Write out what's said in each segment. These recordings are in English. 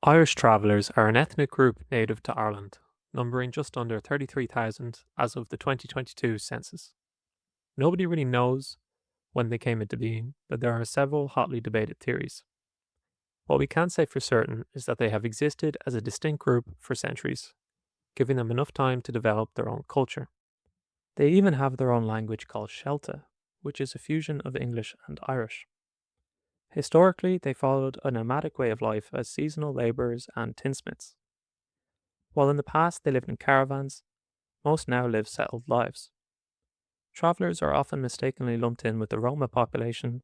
Irish travellers are an ethnic group native to Ireland, numbering just under 33,000 as of the 2022 census. Nobody really knows when they came into being, but there are several hotly debated theories. What we can say for certain is that they have existed as a distinct group for centuries, giving them enough time to develop their own culture. They even have their own language called Shelta, which is a fusion of English and Irish. Historically, they followed a nomadic way of life as seasonal labourers and tinsmiths. While in the past they lived in caravans, most now live settled lives. Travellers are often mistakenly lumped in with the Roma population,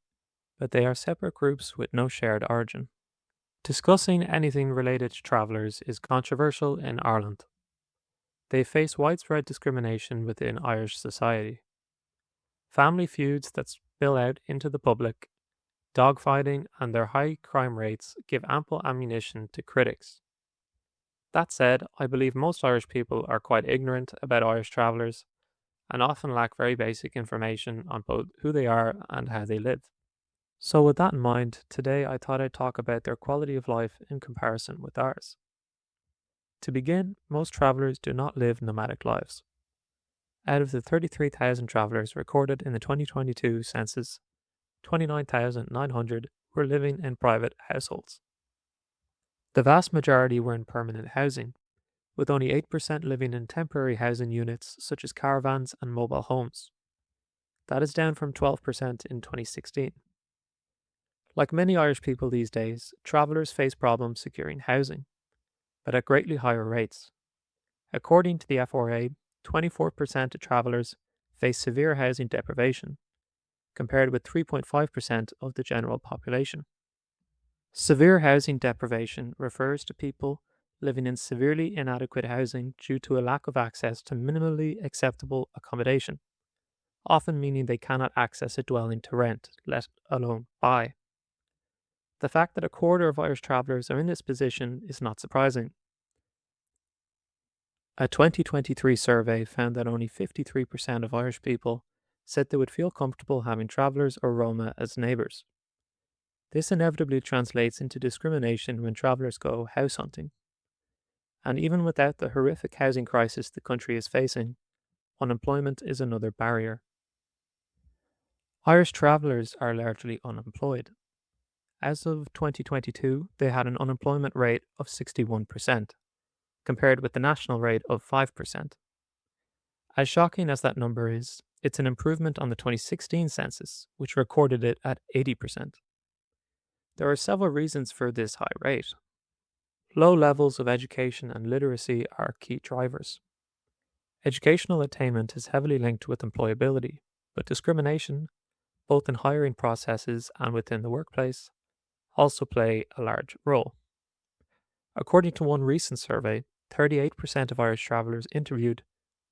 but they are separate groups with no shared origin. Discussing anything related to travellers is controversial in Ireland. They face widespread discrimination within Irish society. Family feuds that spill out into the public, dogfighting, and their high crime rates give ample ammunition to critics. That said, I believe most Irish people are quite ignorant about Irish travellers and often lack very basic information on both who they are and how they live. So, with that in mind, today I thought I'd talk about their quality of life in comparison with ours. To begin, most travellers do not live nomadic lives. Out of the 33,000 travellers recorded in the 2022 census, 29,900 were living in private households. The vast majority were in permanent housing, with only 8% living in temporary housing units such as caravans and mobile homes. That is down from 12% in 2016. Like many Irish people these days, travellers face problems securing housing, but at greatly higher rates. According to the FRA, 24% of travellers face severe housing deprivation, compared with 3.5% of the general population. Severe housing deprivation refers to people living in severely inadequate housing due to a lack of access to minimally acceptable accommodation, often meaning they cannot access a dwelling to rent, let alone buy. The fact that a quarter of Irish travellers are in this position is not surprising. A 2023 survey found that only 53% of Irish people said they would feel comfortable having travellers or Roma as neighbours. This inevitably translates into discrimination when travellers go house hunting. And even without the horrific housing crisis the country is facing, unemployment is another barrier. Irish travellers are largely unemployed. As of 2022, they had an unemployment rate of 61%, compared with the national rate of 5%. As shocking as that number is, it's an improvement on the 2016 census, which recorded it at 80%. There are several reasons for this high rate. Low levels of education and literacy are key drivers. Educational attainment is heavily linked with employability, but discrimination, both in hiring processes and within the workplace, also play a large role. According to one recent survey, 38% of Irish travellers interviewed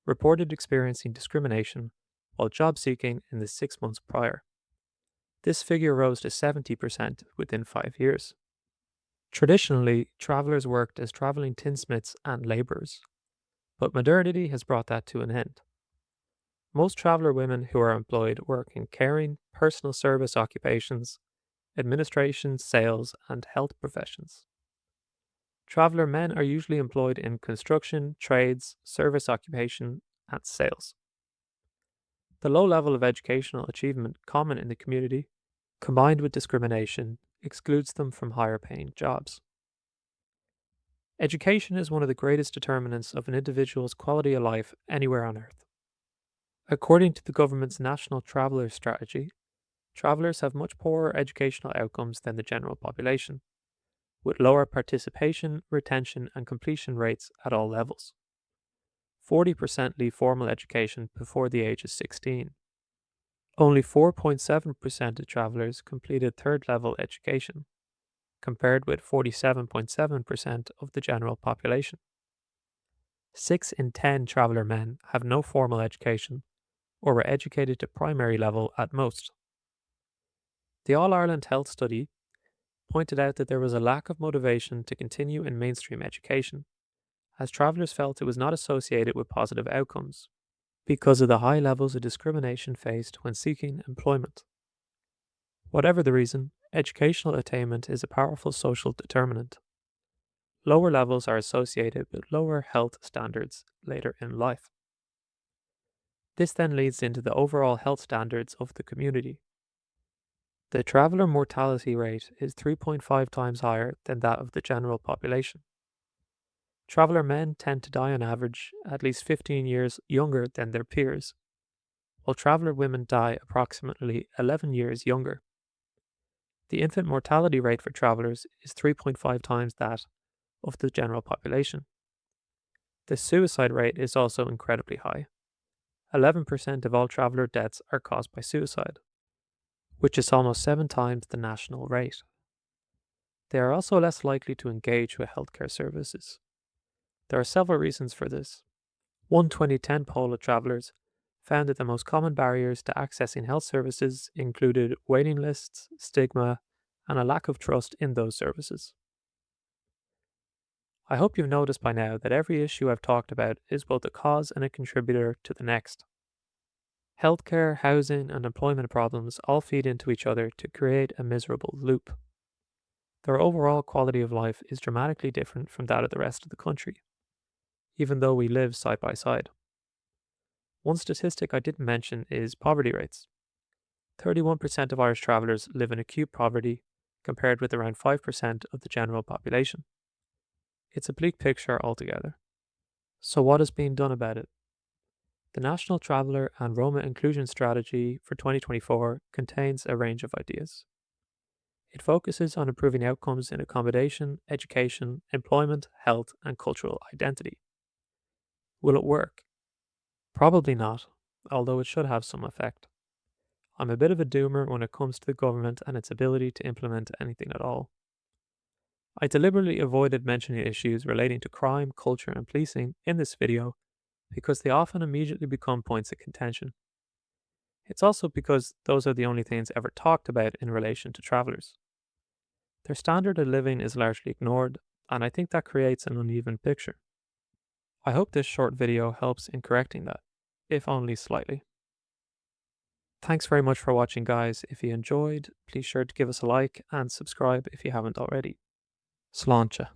reported experiencing discrimination while job seeking in the 6 months prior. This figure rose to 70% within 5 years. Traditionally, travellers worked as travelling tinsmiths and labourers, but modernity has brought that to an end. Most traveller women who are employed work in caring, personal service occupations, administration, sales, and health professions. Traveller men are usually employed in construction, trades, service occupation, and sales. The low level of educational achievement common in the community, combined with discrimination, excludes them from higher paying jobs. Education is one of the greatest determinants of an individual's quality of life anywhere on earth. According to the government's National Traveller Strategy, travellers have much poorer educational outcomes than the general population, with lower participation, retention, and completion rates at all levels. 40% leave formal education before the age of 16. Only 4.7% of travellers completed third level education, compared with 47.7% of the general population. 6 in 10 traveller men have no formal education or were educated to primary level at most. The All Ireland Health Study pointed out that there was a lack of motivation to continue in mainstream education, as travellers felt it was not associated with positive outcomes, because of the high levels of discrimination faced when seeking employment. Whatever the reason, educational attainment is a powerful social determinant. Lower levels are associated with lower health standards later in life. This then leads into the overall health standards of the community. The traveller mortality rate is 3.5 times higher than that of the general population. Traveller men tend to die on average at least 15 years younger than their peers, while traveller women die approximately 11 years younger. The infant mortality rate for travellers is 3.5 times that of the general population. The suicide rate is also incredibly high. 11% of all traveller deaths are caused by suicide, which is almost 7 times the national rate. They are also less likely to engage with healthcare services. There are several reasons for this. One 2010 poll of travellers found that the most common barriers to accessing health services included waiting lists, stigma, and a lack of trust in those services. I hope you've noticed by now that every issue I've talked about is both a cause and a contributor to the next. Healthcare, housing, and employment problems all feed into each other to create a miserable loop. Their overall quality of life is dramatically different from that of the rest of the country, even though we live side by side. One statistic I didn't mention is poverty rates. 31% of Irish travellers live in acute poverty, compared with around 5% of the general population. It's a bleak picture altogether. So, what is being done about it? The National Traveller and Roma Inclusion Strategy for 2024 contains a range of ideas. It focuses on improving outcomes in accommodation, education, employment, health, and cultural identity. Will it work? Probably not, although it should have some effect. I'm a bit of a doomer when it comes to the government and its ability to implement anything at all. I deliberately avoided mentioning issues relating to crime, culture, and policing in this video because they often immediately become points of contention. It's also because those are the only things ever talked about in relation to travellers. Their standard of living is largely ignored, and I think that creates an uneven picture. I hope this short video helps in correcting that, if only slightly. Thanks very much for watching, guys. If you enjoyed, please sure to give us a like and subscribe if you haven't already. Sláinte.